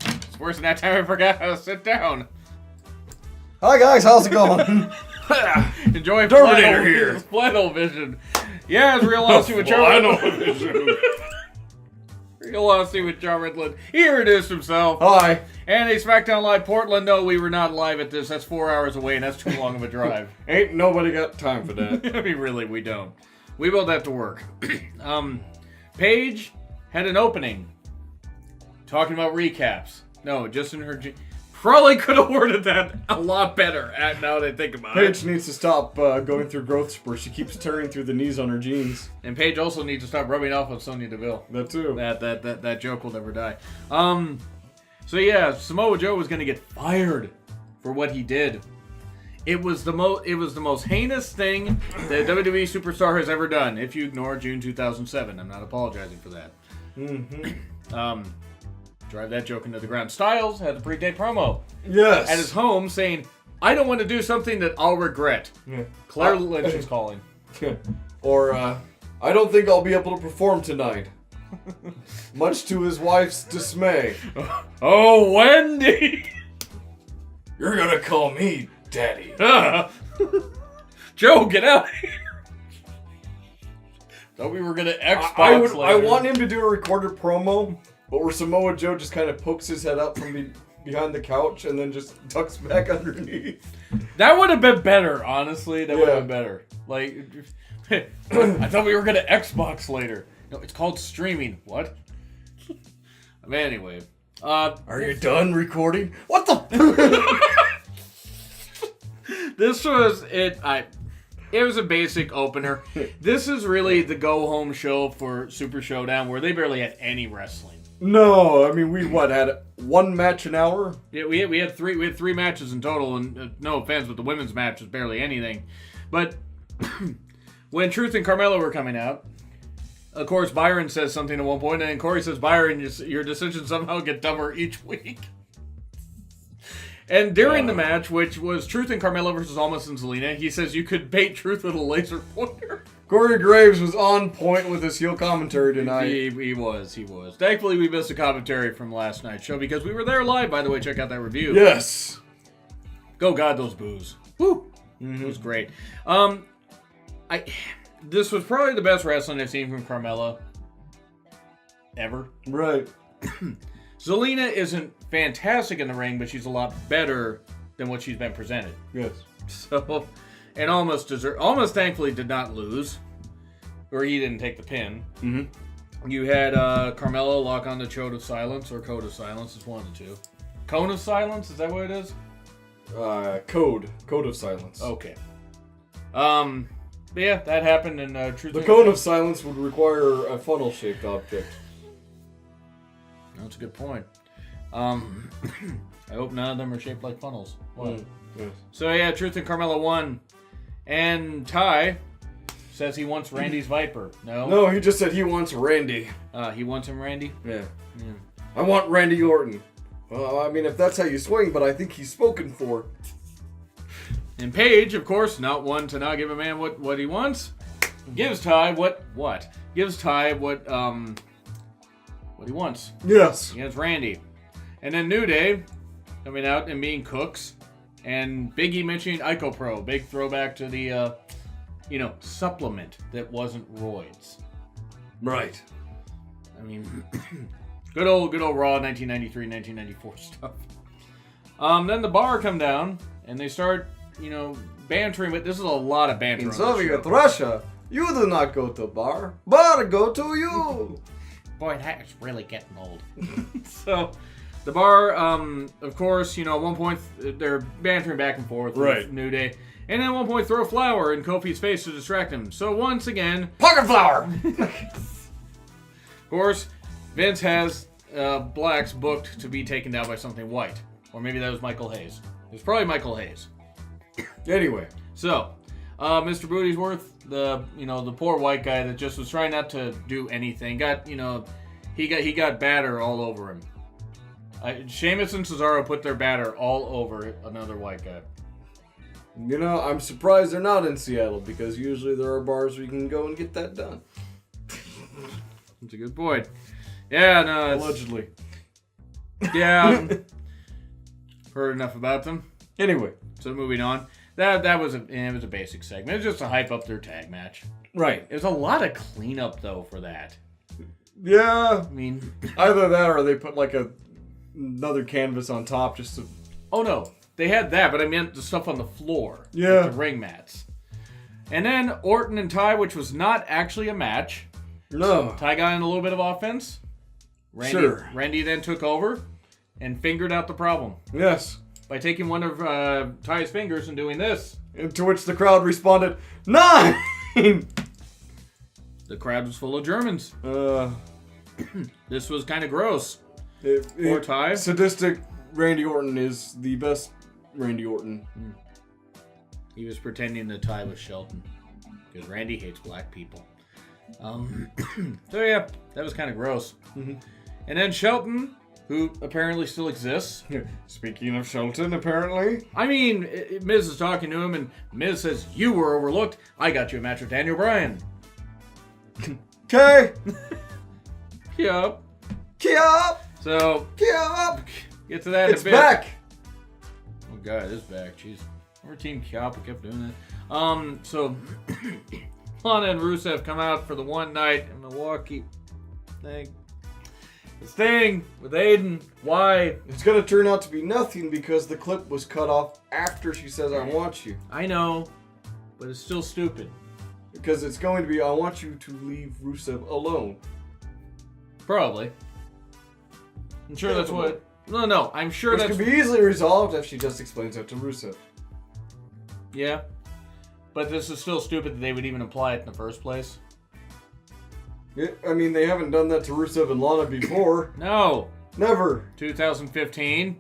It's worse than that time I forgot how to sit down. Hi guys, how's it going? Enjoy Terminator here. Flannel Vision. Yeah, it's Real Honesty with Jonn. Real Honesty with Jonn Ritland. He introduced himself. Hi. And a SmackDown Live Portland. No, we were not live at this. That's 4 hours away, and that's too long of a drive. Ain't nobody got time for that. I mean, really, we don't. We both have to work. Paige had an opening talking about recaps. No, just in her... Probably could have worded that a lot better now that I think about it. Paige needs to stop going through growth spurts. She keeps tearing through the knees on her jeans. And Paige also needs to stop rubbing off on Sonya Deville. That too. That joke will never die. So yeah, Samoa Joe was gonna get fired for what he did. It was the most heinous thing that WWE superstar has ever done. If you ignore June 2007, I'm not apologizing for that. Mm-hmm. Drive that joke into the ground. Styles had a pre-date promo. Yes. At his home saying, I don't want to do something that I'll regret. Yeah. Claire Lynch is calling. Or, I don't think I'll be able to perform tonight. Much to his wife's dismay. Oh, Wendy! You're gonna call me Daddy. Joe, get out of here! Thought we were gonna Xbox later. I want him to do a recorded promo, but where Samoa Joe just kind of pokes his head up from behind the couch and then just ducks back underneath. That would have been better, honestly. That would have been better. Like, I thought we were gonna Xbox later. No, it's called streaming. What? Anyway. Are you done recording? What the? This was it. It was a basic opener. This is really the go-home show for Super Showdown, where they barely had any wrestling. No, I mean we had one match an hour. Yeah, we had three matches in total, and no offense, but the women's match was barely anything. But when Truth and Carmella were coming out, of course Byron says something at one point, and then Corey says, "Byron, your decisions somehow get dumber each week." And during the match, which was Truth and Carmella versus Almas and Zelina, he says you could bait Truth with a laser pointer. Corey Graves was on point with his heel commentary tonight. He was. Thankfully, we missed a commentary from last night's show because we were there live. By the way, check out that review. Yes. Go God, those boos. Woo. Mm-hmm. It was great. This was probably the best wrestling I've seen from Carmella ever. Right. Zelina isn't fantastic in the ring, but she's a lot better than what she's been presented. Yes. So, and almost thankfully did not lose, or he didn't take the pin. Mm-hmm. You had Carmella lock on the Code of Silence, or Code of Silence, it's one of the two. Cone of Silence, is that what it is? Code of Silence. Okay. Yeah, that happened in Truth. The Cone of Silence would require a funnel-shaped object. That's a good point. I hope none of them are shaped like funnels. What? Yes. So yeah, Truth and Carmella won. And Ty says he wants Randy's Viper. No? No, he just said he wants Randy. He wants him Randy? Yeah. I want Randy Orton. Well, I mean, if that's how you swing, but I think he's spoken for. And Paige, of course, not one to not give a man what he wants. Gives Ty what? Gives Ty what he wants. Yes. He has Randy. And then New Day coming out and being cooks. And Big E mentioning IcoPro. Big throwback to the, supplement that wasn't roids. Right. I mean, good old Raw 1993, 1994 stuff. Then the Bar come down and they start, bantering. But this is a lot of banter. In Soviet Russia, you do not go to bar. Bar go to you. Boy, that's really getting old. So, the Bar, of course, at one point, they're bantering back and forth with New Day. And then at one point, throw a flower in Kofi's face to distract him. So, once again... Pocket flower! Of course, Vince has Blacks booked to be taken down by something white. Or maybe that was Michael Hayes. It was probably Michael Hayes. Anyway. So, Mr. Bootyworth, the poor white guy that just was trying not to do anything, he got batter all over him. Sheamus and Cesaro put their batter all over another white guy. You know, I'm surprised they're not in Seattle because usually there are bars where you can go and get that done. That's a good point. Yeah, no, Allegedly. Yeah. Heard enough about them. Anyway. So moving on. That was it was a basic segment. It was just to hype up their tag match. Right. It was a lot of cleanup though for that. Yeah. I mean, either that or they put like another canvas on top just to... Oh no, they had that, but I meant the stuff on the floor. Yeah. Like the ring mats. And then Orton and Ty, which was not actually a match. No. Ty got in a little bit of offense. Randy then took over and fingered out the problem. Yes. By taking one of Ty's fingers and doing this. And to which the crowd responded, 9! The crowd was full of Germans. This was kind of gross. For Ty. Sadistic Randy Orton is the best Randy Orton. He was pretending that Ty was Shelton. Because Randy hates black people. So yeah, that was kind of gross. Mm-hmm. And then Shelton, who apparently still exists. Speaking of Shelton, apparently. I mean, Miz is talking to him, and Miz says, "You were overlooked. I got you a match with Daniel Bryan." Okay. Yup. Yup. So, Yup. Get to that in a bit. It's back. Oh god, it's back. Jeez. Remember Team Kyop kept doing that. So Lana and Rusev come out for the one night in Milwaukee thing. This thing with Aiden. Why? It's gonna turn out to be nothing because the clip was cut off after she says, "I want you." I know, but it's still stupid. Because it's going to be, "I want you to leave Rusev alone." Probably. I'm sure that's what. No. I'm sure Which that's. could be easily resolved if she just explains it to Rusev. Yeah. But this is still stupid that they would even apply it in the first place. Yeah, I mean, they haven't done that to Rusev and Lana before. No. Never. 2015.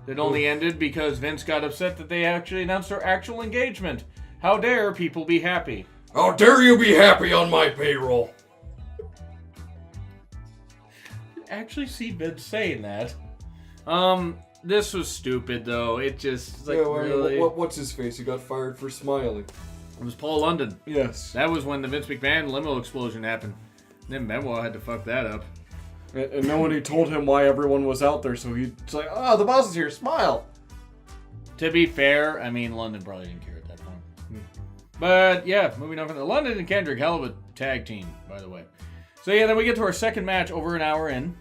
That only ended because Vince got upset that they actually announced their actual engagement. How dare people be happy? How dare you be happy on my payroll? Actually see Vince saying that. This was stupid though. It just like really. What's his face? He got fired for smiling. It was Paul London. Yes. That was when the Vince McMahon limo explosion happened. Then Benoit had to fuck that up. And nobody told him why everyone was out there, so he's like, "Oh, the boss is here. Smile." To be fair, I mean London probably didn't care at that point. But yeah, moving on from the London and Kendrick, hell of a tag team, by the way. So yeah, then we get to our second match over an hour in.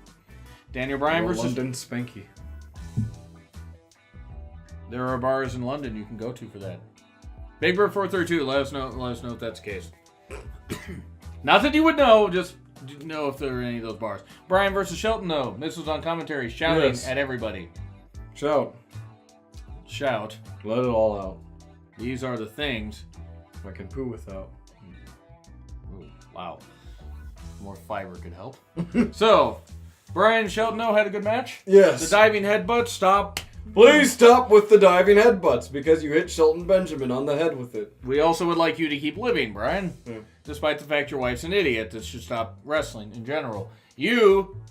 Daniel Bryan versus London Spanky. There are bars in London you can go to for that. Big Bird 432, let us know if that's the case. Not that you would know, just know if there are any of those bars. Bryan versus Shelton though. This was on commentary, shouting at everybody. Shout. Let it all out. These are the things. I can poo without. Ooh, wow. More fiber could help. So, Bryan and Shelton had a good match. Yes. The diving headbutt, stop. Please stop with the diving headbutts because you hit Shelton Benjamin on the head with it. We also would like you to keep living, Bryan. Yeah. Despite the fact your wife's an idiot that should stop wrestling in general. You...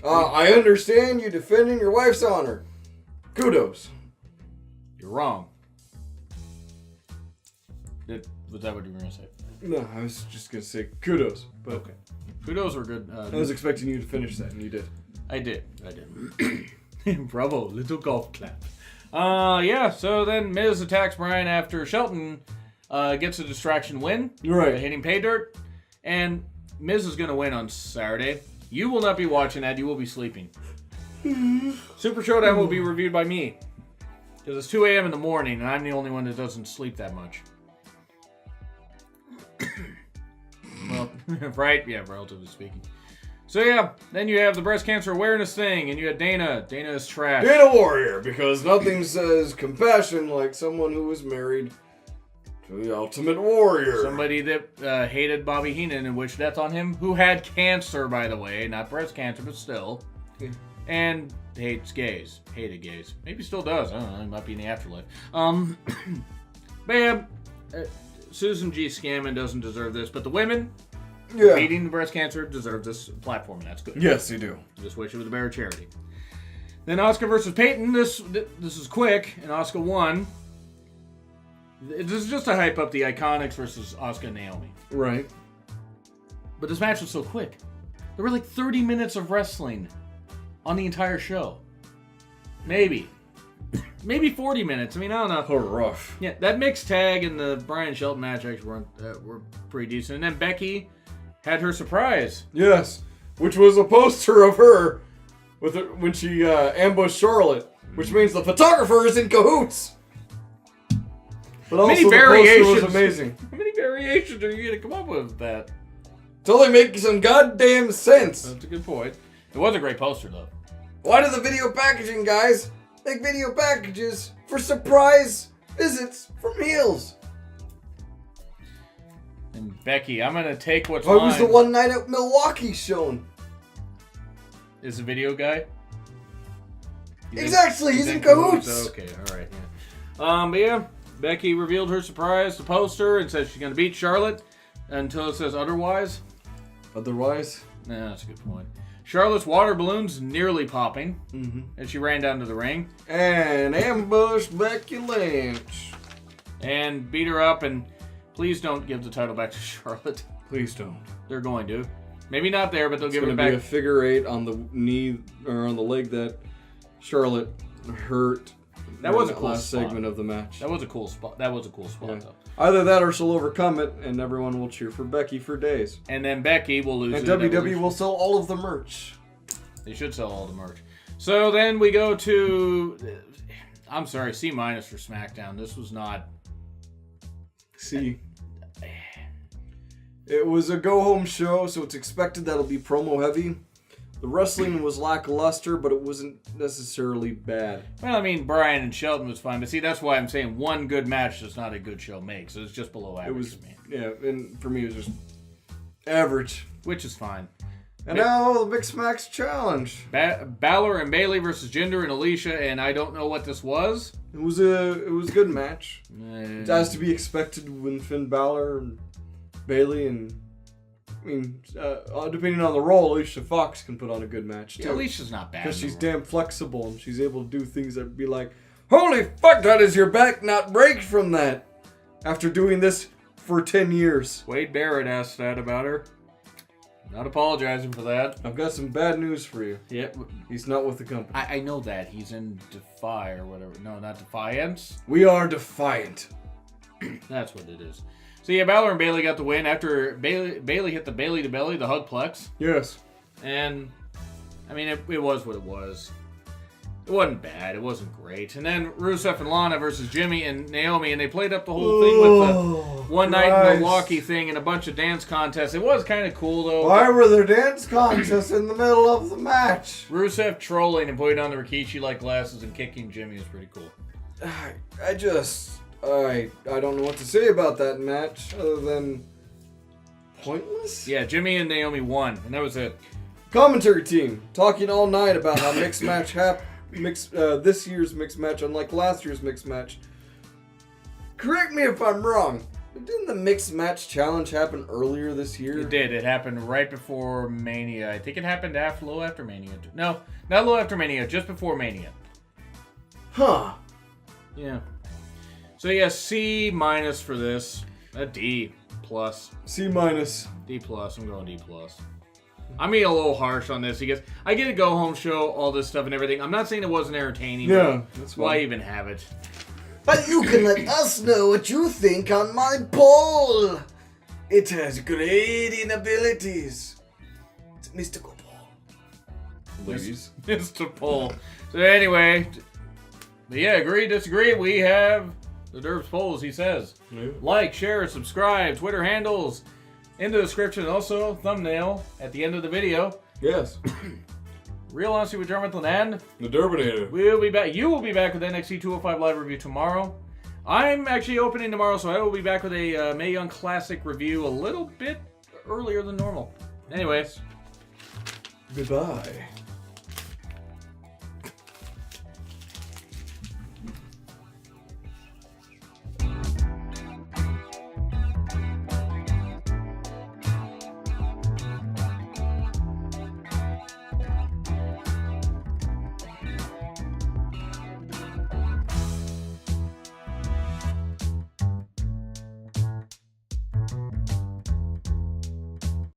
I understand you defending your wife's honor. Kudos. You're wrong. Was that what you were going to say? No, I was just going to say kudos. But Okay. Kudos were good. I was expecting you to finish that, and you did. I did. Bravo, little golf clap. Yeah, so then Miz attacks Bryan after Shelton gets a distraction win. Right. Hitting pay dirt. And Miz is going to win on Saturday. You will not be watching that. You will be sleeping. Super Showdown will be reviewed by me. Because it's 2 a.m. in the morning, and I'm the only one that doesn't sleep that much. Well, right? Yeah, relatively speaking. So yeah, then you have the breast cancer awareness thing, and you had Dana. Dana is trash. Dana Warrior, because nothing says compassion like someone who was married to the Ultimate Warrior. Somebody that hated Bobby Heenan and wished death on him, who had cancer, by the way, not breast cancer, but still. Yeah. And hates gays. Hated gays. Maybe still does. I don't know. He might be in the afterlife. But yeah, Susan G. Scammon doesn't deserve this, but the women beating the breast cancer deserve this platform, and that's good. Yes, they do. Just wish it was a better charity. Then Asuka versus Peyton. This is quick, and Asuka won. This is just to hype up the Iconics versus Asuka and Naomi. Right. But this match was so quick. There were like 30 minutes of wrestling on the entire show. Maybe 40 minutes. I mean, I don't know. Oh, rough. Yeah, that mixed tag and the Bryan Shelton match actually were pretty decent. And then Becky had her surprise. Yes, which was a poster of her with her, when she ambushed Charlotte, which means the photographer is in cahoots. But also the poster was amazing. How many variations are you going to come up with that? Till they make some goddamn sense. That's a good point. It was a great poster, though. Why do the video packaging guys make video packages for surprise visits from heels? And Becky, I'm going to take what's Why mine. was the one night at Milwaukee shown? Is the video guy? Exactly, he's in cahoots. Okay, alright. Yeah. But yeah, Becky revealed her surprise, the poster, and says she's going to beat Charlotte until it says otherwise. Otherwise? Nah, that's a good point. Charlotte's water balloon's nearly popping, Mm-hmm. as she ran down to the ring. And ambush Becky Lynch. And beat her up, and please don't give the title back to Charlotte. Please don't. They're going to. Maybe not there, but they'll give it It's back. going to be a figure 8 on the knee, or on the leg that Charlotte hurt. That was a in cool last spot. segment of the match. That was a cool spot. That was a cool spot, Yeah. though. Either that or she'll overcome it, and everyone will cheer for Becky for days. And then Becky will lose. And to the WWE Evolution. will sell all of the merch. They should sell all the merch. So then we go to, I'm sorry, C- for SmackDown. This was not. See, it was a go-home show, so it's expected that'll be promo heavy. The wrestling was lackluster, but it wasn't necessarily bad. Well, I mean, Bryan and Shelton was fine, but see, that's why I'm saying one good match does not a good show make. So it's just below average It was, to me, yeah, and for me it was just average. which is fine. And now the Mixed Max Challenge. Balor and Bayley versus Jinder and Alicia, and I don't know what this was. It was a good match. As to be expected when Finn Balor and Bayley and I mean, depending on the role, Alicia Fox can put on a good match too. Yeah, Alicia's not bad. Because she's damn flexible and she's able to do things that be like, holy fuck, how does your back not break from that? After doing this for 10 years. Wade Barrett asked that about her. Not apologizing for that. I've got some bad news for you. Yep. He's not with the company. I know that. He's in Defy or whatever. No, not Defiance. We are defiant. That's what it is. So yeah, Balor and Bayley got the win after Bayley hit the Bayley to belly, the hugplex. Yes. And, I mean, it was what it was. It wasn't bad. It wasn't great. And then Rusev and Lana versus Jimmy and Naomi, and they played up the whole thing with the one night in Milwaukee thing and a bunch of dance contests. It was kind of cool, though. Why were there dance contests in the middle of the match? Rusev trolling and putting on the Rikishi-like glasses and kicking Jimmy is pretty cool. I don't know what to say about that match other than pointless. Yeah, Jimmy and Naomi won, and that was it. Commentary team talking all night about how mixed match this year's mixed match, unlike last year's mixed match. Correct me if I'm wrong, but didn't the mixed match challenge happen earlier this year? It did. It happened right before Mania. I think it happened a little after Mania. No, not a little after Mania, just before Mania. Huh. Yeah. So yeah, C- for this. A D+. C-. D+. I'm going D+. I'm being a little harsh on this because I get a go-home show, all this stuff and everything. I'm not saying it wasn't entertaining. Yeah, but that's why fine. even have it? But you can let us know what you think on my poll. It has grading abilities. It's mystical poll. Ladies. Mr. Poll. So anyway, but yeah, agree, disagree. We have the Derbs polls, he says. Yeah. Like, share, subscribe, Twitter handles in the description. Also, thumbnail at the end of the video. Yes. Real Honesty with Jonn and The Derbinator. we'll be back. You will be back with NXT 205 live review tomorrow. I'm actually opening tomorrow, so I will be back with a Mae Young Classic review a little bit earlier than normal. Anyways. Goodbye.